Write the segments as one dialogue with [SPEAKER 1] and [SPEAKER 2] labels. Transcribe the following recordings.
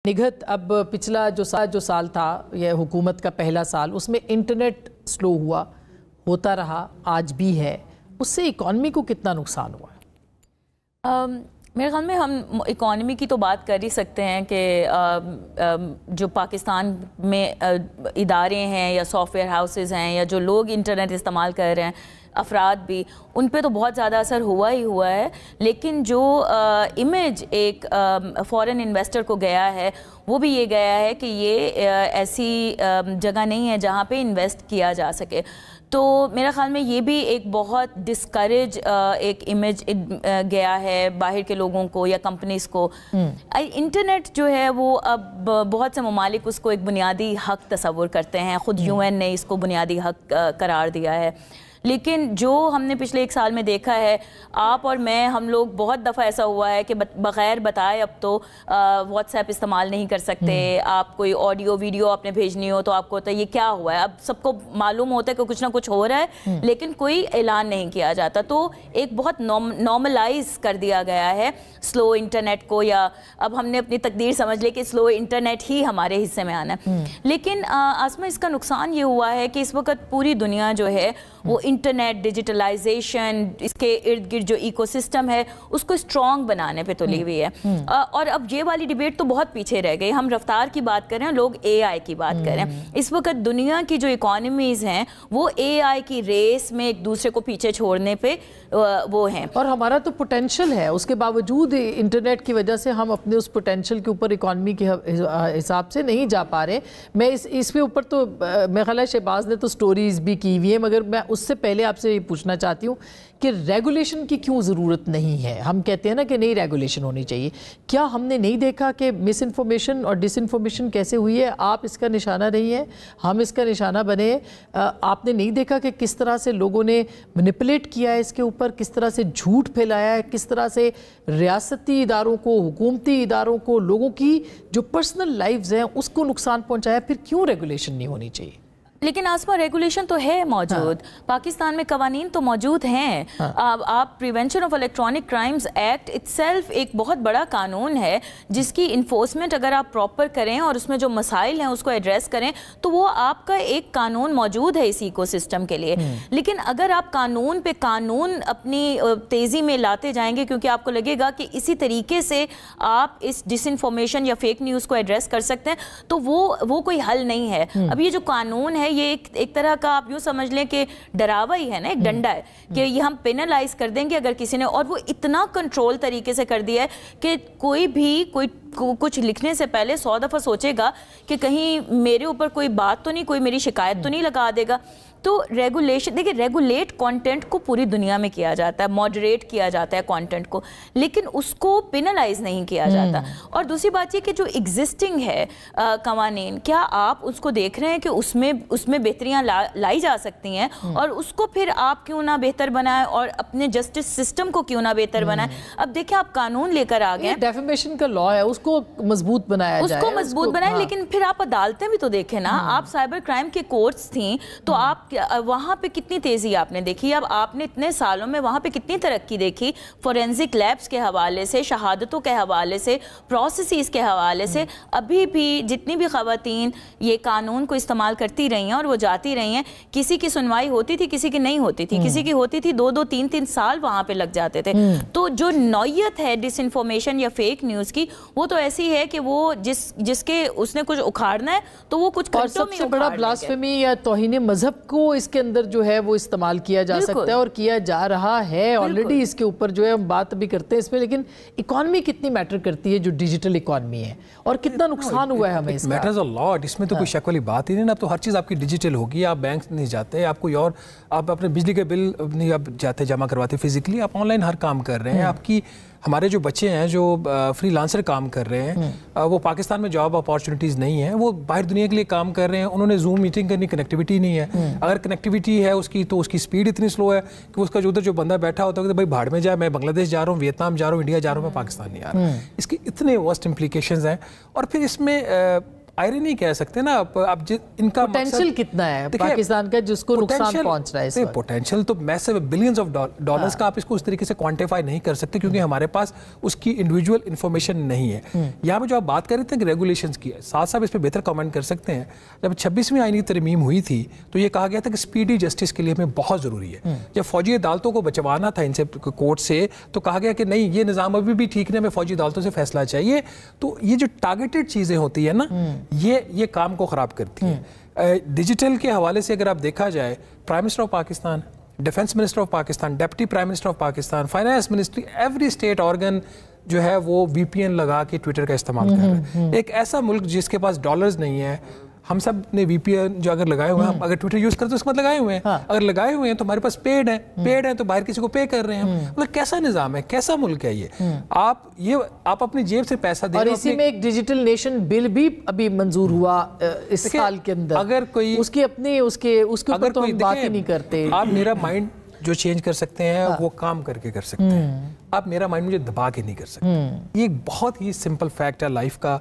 [SPEAKER 1] निगत अब पिछला जो साल था यह हुकूमत का पहला साल, उसमें इंटरनेट स्लो हुआ, होता रहा, आज भी है, उससे इकॉनमी को कितना नुकसान हुआ है?
[SPEAKER 2] मेरे ख्याल में हम इकॉनमी की तो बात कर ही सकते हैं कि जो पाकिस्तान में इदारे हैं या सॉफ्टवेयर हाउसेस हैं या जो लोग इंटरनेट इस्तेमाल कर रहे हैं, अफराद भी, उन पे तो बहुत ज़्यादा असर हुआ ही हुआ है। लेकिन जो इमेज एक फॉरेन इन्वेस्टर को गया है वो भी ये गया है कि ये ऐसी जगह नहीं है जहाँ पे इन्वेस्ट किया जा सके। तो मेरा ख्याल में ये भी एक बहुत डिस्करेज एक इमेज गया है बाहर के लोगों को या कंपनीज को। इंटरनेट जो है वो अब बहुत से ममालिक उसको एक बुनियादी हक तस्वुर करते हैं, ख़ुद यूएन ने इसको बुनियादी हक करार दिया है। लेकिन जो हमने पिछले एक साल में देखा है, आप और मैं, हम लोग बहुत दफ़ा ऐसा हुआ है कि बग़ैर बताए अब तो व्हाट्सएप इस्तेमाल नहीं कर सकते। आप कोई ऑडियो वीडियो आपने भेजनी हो तो आपको होता है ये क्या हुआ है, अब सबको मालूम होता है कि कुछ ना कुछ हो रहा है लेकिन कोई ऐलान नहीं किया जाता। तो एक बहुत नॉर्मलाइज कर दिया गया है स्लो इंटरनेट को, या अब हमने अपनी तकदीर समझ ली कि स्लो इंटरनेट ही हमारे हिस्से में आना है। लेकिन आसमा इसका नुकसान ये हुआ है कि इस वक्त पूरी दुनिया जो है वो इंटरनेट, डिजिटलाइजेशन, इसके इर्द गिर्द जो इकोसिस्टम है उसको स्ट्रॉन्ग बनाने पे तुली हुई है। और अब ये वाली डिबेट तो बहुत पीछे रह गई। हम रफ्तार की बात करें, लोग एआई की बात करें। इस वक्त दुनिया की जो इकोनॉमीज हैं वो एआई की रेस में एक दूसरे को पीछे छोड़ने पे वो हैं।
[SPEAKER 1] और हमारा तो पोटेंशियल है, उसके बावजूद इंटरनेट की वजह से हम अपने उस पोटेंशियल के ऊपर इकोनॉमी के हिसाब से नहीं जा पा रहे। मैं इसके ऊपर तो मेरा ख्याल है शहबाज ने तो स्टोरीज भी की हुई है, मगर मैं उससे पहले आपसे ये पूछना चाहती हूँ कि रेगुलेशन की क्यों ज़रूरत नहीं है? हम कहते हैं ना कि नई रेगुलेशन होनी चाहिए। क्या हमने नहीं देखा कि मिस इन्फॉर्मेशन और डिस इन्फॉर्मेशन कैसे हुई है? आप इसका निशाना रही हैं, हम इसका निशाना बने। आपने नहीं देखा कि किस तरह से लोगों ने मैनिपुलेट किया है इसके ऊपर, किस तरह से झूठ फैलाया है, किस तरह से रियासती इदारों को, हुकूमती इदारों को, लोगों की जो पर्सनल लाइव्स हैं उसको नुकसान पहुँचाया? फिर क्यों रेगुलेशन नहीं होनी चाहिए?
[SPEAKER 2] लेकिन आसमा रेगुलेशन तो है मौजूद। पाकिस्तान में कवानीन तो मौजूद हैं। आप prevention of electronic crimes act itself एक बहुत बड़ा कानून है जिसकी इन्फोर्समेंट अगर आप प्रॉपर करें और उसमें जो मसाइल हैं उसको एड्रेस करें तो वो आपका एक कानून मौजूद है इस इकोसिस्टम के लिए। लेकिन अगर आप कानून पे कानून अपनी तेज़ी में लाते जाएंगे क्योंकि आपको लगेगा कि इसी तरीके से आप इस डिसइंफॉर्मेशन या फेक न्यूज़ को एड्रेस कर सकते हैं तो वो कोई हल नहीं है। अब ये जो कानून है ये एक तरह का आप यूँ समझ लें कि डरावा ही है ना, एक डंडा है कि ये हम पेनलाइज कर देंगे अगर किसी ने, और वो इतना कंट्रोल तरीके से कर दिया है कि कोई भी कुछ लिखने से पहले 100 दफ़ा सोचेगा कि कहीं मेरे ऊपर कोई बात तो नहीं, कोई मेरी शिकायत तो नहीं लगा देगा। तो रेगुलेशन, देखिए, रेगुलेट कंटेंट को पूरी दुनिया में किया जाता है, मॉडरेट किया जाता है कंटेंट को, लेकिन उसको पेनलाइज नहीं किया जाता। और दूसरी बात ये कि जो एग्जिस्टिंग है कवानीन, क्या आप उसको देख रहे हैं कि उसमें बेहतरियाँ लाई जा सकती हैं और उसको फिर आप क्यों ना बेहतर बनाएं और अपने जस्टिस सिस्टम को क्यों ना बेहतर बनाएं? अब देखिए, आप कानून लेकर आ गए,
[SPEAKER 1] डेफेमेशन का लॉ है, उसको मजबूत बनाया जाए,
[SPEAKER 2] उसको मजबूत बनाएं। लेकिन फिर आप अदालतें भी तो देखें ना। आप साइबर क्राइम की कोर्ट्स थी तो आप वहाँ पे कितनी तेज़ी आपने देखी। अब आपने इतने सालों में वहाँ पे कितनी तरक्की देखी, फोरेंसिक लैब्स के हवाले से, शहादतों के हवाले से, प्रोसेसेस के हवाले से। अभी भी जितनी भी ख़वातीन ये कानून को इस्तेमाल करती रही हैं और वो जाती रही हैं, किसी की सुनवाई होती थी, किसी की नहीं होती थी, किसी की होती थी 2-2, 3-3 साल वहाँ पे लग जाते थे। तो जो नौयत है डिसइंफॉर्मेशन या फेक न्यूज़ की, वो तो ऐसी है कि वो जिसके उसने कुछ उखाड़ना है तो वो कुछ घंटों में उखाड़ लेगा।
[SPEAKER 1] सबसे बड़ा ब्लास्फेमी या तौहीन मजहब को इसके अंदर जो है वो इस्तेमाल किया जा सकता है और किया जा रहा है ऑलरेडी। इसके ऊपर जो है हम बात भी करते हैं इसमें, लेकिन इकोनॉमी कितनी मैटर करती है, जो डिजिटल इकोनॉमी है, और कितना नुकसान हुआ है हमें इसका?
[SPEAKER 3] मैटर्स अ लॉट, इसमें तो कोई शक वाली बात ही नहीं ना। अब तो हर चीज़ आपकी डिजिटल होगी, आप बैंक नहीं जाते, आप कोई और, आप अपने बिजली के बिल नहीं आप जाते जमा करवाते फिजिकली, आप ऑनलाइन हर काम कर रहे हैं। आपकी हमारे जो बच्चे हैं जो फ्रीलांसर काम कर रहे हैं, वो पाकिस्तान में जॉब अपॉर्चुनिटीज़ नहीं है, वो बाहर दुनिया के लिए काम कर रहे हैं, उन्होंने जूम मीटिंग करनी, कनेक्टिविटी नहीं है। अगर कनेक्टिविटी है उसकी तो उसकी स्पीड इतनी स्लो है कि उसका जो उधर जो बंदा बैठा होता है कि भाई भाड़ में जाए, मैं बांग्लादेश जा रहा हूँ, वियतनाम जा रहा हूँ, इंडिया जा रहा हूँ, मैं पाकिस्तान नहीं आ रहा। इसकी इतने वर्स्ट इम्प्लीकेशंस हैं। और फिर इसमें آئرنی نہیں کہہ سکتے نا آپ ان کا
[SPEAKER 1] پوٹینشیل کتنا ہے پاکستان کا جس کو نقصان پہنچ رہا ہے.
[SPEAKER 3] پوٹینشیل تو میسو بلینز آف ڈالرز کا آپ اس کو اس طریقے سے کوانٹیفائی نہیں کر سکتے کیونکہ ہمارے پاس اس کی انڈیویجول انفارمیشن نہیں ہے. یہاں پہ جو آپ بات کر رہے تھے کہ ریگولیشنز کی ہے, ساتھ ساتھ اس پہ بہتر کمنٹ کر سکتے ہیں. جب 26ویں آئینی ترمیم ہوئی تھی تو یہ کہا گیا تھا کہ اسپیڈی جسٹس کے لیے ہمیں بہت ضروری ہے. جب فوجی عدالتوں کو بچوانا تھا ان سے کورٹ سے تو کہا گیا کہ نہیں, یہ نظام ابھی بھی ٹھیک نہیں, ہمیں فوجی عدالتوں سے فیصلہ چاہیے. تو یہ جو ٹارگیٹڈ چیزیں ہوتی ہیں نا, یہ کام کو خراب کرتی ہیں. ڈیجیٹل کے حوالے سے اگر آپ دیکھا جائے, prime minister of Pakistan, defence minister of Pakistan, deputy prime minister of Pakistan, finance ministry, every state organ جو ہے وہ وی پی این لگا کے ٹویٹر کا استعمال کر رہے ہیں. ایک ایسا ملک جس کے پاس ڈالرز نہیں ہے, ہم سب نے وی پی این جو اگر لگائے ہوئے ہیں, اگر ٹویٹر یوز کرتے اس کے بعد لگائے ہوئے ہیں, اگر لگائے ہوئے ہیں تو ہمارے پاس پیڈ ہیں تو باہر کسی کو پے کر رہے ہیں. مطلب کیسا نظام ہے, کیسا ملک ہے یہ؟ آپ اپنی جیب سے پیسہ دے رہے ہیں.
[SPEAKER 1] اور اسی میں ایک ڈیجیٹل نیشن بل بھی ابھی منظور ہوا اس سال کے اندر.
[SPEAKER 3] اگر کوئی
[SPEAKER 1] اس کی اپنی اس کے اوپر تو ہم بات ہی نہیں کرتے.
[SPEAKER 3] آپ میرا مائنڈ جو چینج کر سکتے ہیں وہ کام کر کے کر سکتے ہیں, آپ میرا مائنڈ مجھے دبا کے نہیں کر سکتے. یہ ایک بہت ہی سمپل فیکٹ ہے لائف کا,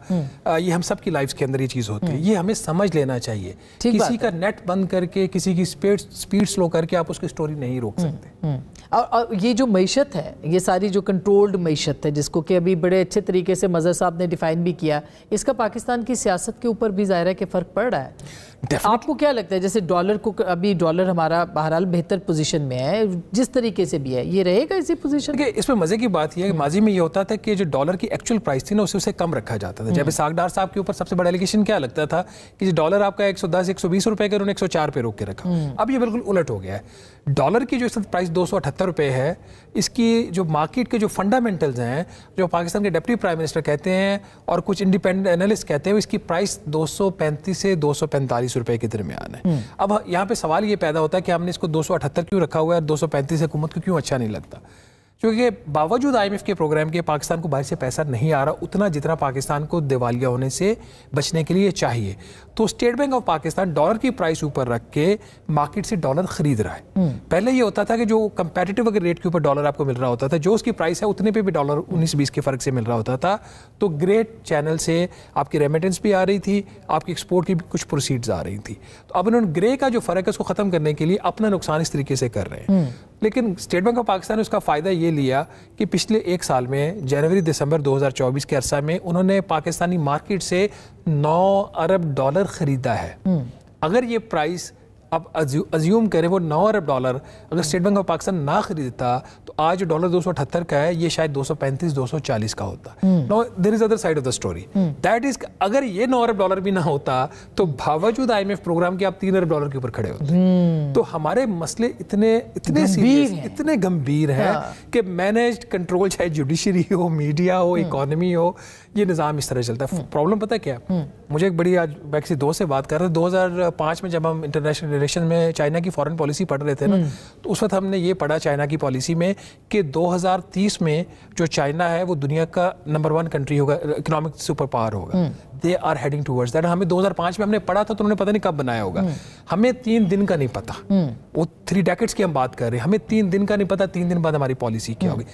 [SPEAKER 3] یہ ہم سب کی لائف کے اندر یہ چیز ہوتی ہے. یہ ہمیں سمجھ لینا چاہیے. کسی کا نیٹ بند کر کے, کسی کی سپیڈ سلو کر کے آپ اس کی سٹوری نہیں روک سکتے.
[SPEAKER 1] اور یہ جو معیشت ہے, یہ ساری جو کنٹرولڈ معیشت ہے جس کو کہ ابھی بڑے اچھے طریقے سے مظہر صاحب نے ڈیفائن بھی کیا, اس کا پاکستان کی سیاست کے اوپر بھی ظاہر ہے کہ فرق پڑ رہا ہے. آپ کو کیا لگتا ہے, جیسے ڈالر کو, ابھی ڈالر ہمارا بہرحال بہتر پوزیشن میں ہے, جس طریقے سے بھی ہے, یہ رہے گا اسی پوزیشن؟
[SPEAKER 3] اس میں مزے کی بات یہ ہے کہ ماضی میں یہ ہوتا تھا کہ جو ڈالر کی ایکچوئل پرائس تھی نا اسے کم رکھا جاتا تھا. جب اسحاق ڈار صاحب کے اوپر سب سے بڑا ایلیگیشن کیا لگتا تھا کہ ڈالر آپ کا 110 120 روپے کا, انہوں نے 104 پہ روک کے رکھا. اب یہ بالکل الٹ ہو گیا ہے. ڈالر کی جو اس وقت پرائس 278 روپے ہے, اس کی جو مارکیٹ کے جو فنڈامنٹلز ہیں, جو پاکستان کے ڈپٹی پرائم منسٹر کہتے ہیں اور کچھ انڈیپینڈنٹ انالسٹ کہتے ہیں, اس کی پرائس 235 سے 245 روپے کے درمیان ہے. اب یہاں پہ سوال یہ پیدا ہوتا ہے کہ ہم نے اس کو 278 کیوں رکھا ہوا ہے اور 235 حکومت کو کیوں اچھا نہیں لگتا؟ کیونکہ باوجود آئی ایم ایف کے پروگرام کے پاکستان کو باہر سے پیسہ نہیں آ رہا اتنا جتنا پاکستان کو دیوالیہ ہونے سے بچنے کے لیے چاہیے. تو state bank of Pakistan dollar کی پرائس اوپر رکھ کے مارکیٹ سے ڈالر خرید رہا ہے. پہلے یہ ہوتا تھا کہ جو کمپیٹیٹو اگر ریٹ کے اوپر ڈالر آپ کو مل رہا ہوتا تھا, جو اس کی پرائس ہے اتنے پہ بھی ڈالر 19-20 کے فرق سے مل رہا ہوتا تھا, تو گریٹ چینل سے آپ کی ریمیٹنس بھی آ رہی تھی, آپ کی ایکسپورٹ کی بھی کچھ پروسیڈز آ رہی تھی. تو اب انہوں نے گرے کا جو فرق ہے اس کو ختم کرنے کے لیے اپنا نقصان اس طریقے سے کر رہے ہیں. لیکن اسٹیٹ بینک آف پاکستان نے اس کا فائدہ یہ لیا کہ پچھلے ایک سال میں جنوری دسمبر 2024 کے عرصہ میں انہوں نے پاکستانی مارکیٹ سے 9 ارب ڈالر خریدا ہے. اگر یہ پرائس اب ازیوم کریں وہ 9 ارب ڈالر اگر اسٹیٹ بینک آف پاکستان نہ خریدتا تو آج جو ڈالر 278 کا ہے یہ شاید 235-240 کا ہوتا. No there is other side of the story, that is اگر یہ 9 ارب ڈالر بھی نہ ہوتا تو باوجود آئی ایم ایف پروگرام کے آپ 3 ارب ڈالر کے اوپر کھڑے ہوتے. تو ہمارے مسئلے اتنے سیریس, اتنے گمبھیر ہیں کہ مینجڈ کنٹرول, چاہے جوڈیشری ہو, میڈیا ہو, اکانومی ہو, یہ نظام اس طرح چلتا ہے. پرابلم پتہ کیا, مجھے ایک بڑی آج میں کسی دوست سے بات کر رہا تھا, 2005 میں جب ہم انٹرنیشنل ریلیشن میں چائنا کی فارن پالیسی پڑھ رہے تھے نا, تو اس وقت ہم نے یہ پڑھا چائنا کی پالیسی میں کہ 2030 میں جو چائنا ہے وہ دنیا کا نمبر 1 کنٹری ہوگا, اکنامک سپر پاور ہوگا. They are heading towards that. ہمیں 2005 میں ہم نے پڑھا تھا تو انہوں نے پتہ نہیں کب بنایا ہوگا. ہمیں 3 دن کا نہیں پتا, وہ 3 ڈیکیڈز کی ہم بات کر رہے ہیں, ہمیں 3 دن کا نہیں پتا 3 دن بعد ہماری پالیسی کیا ہوگی.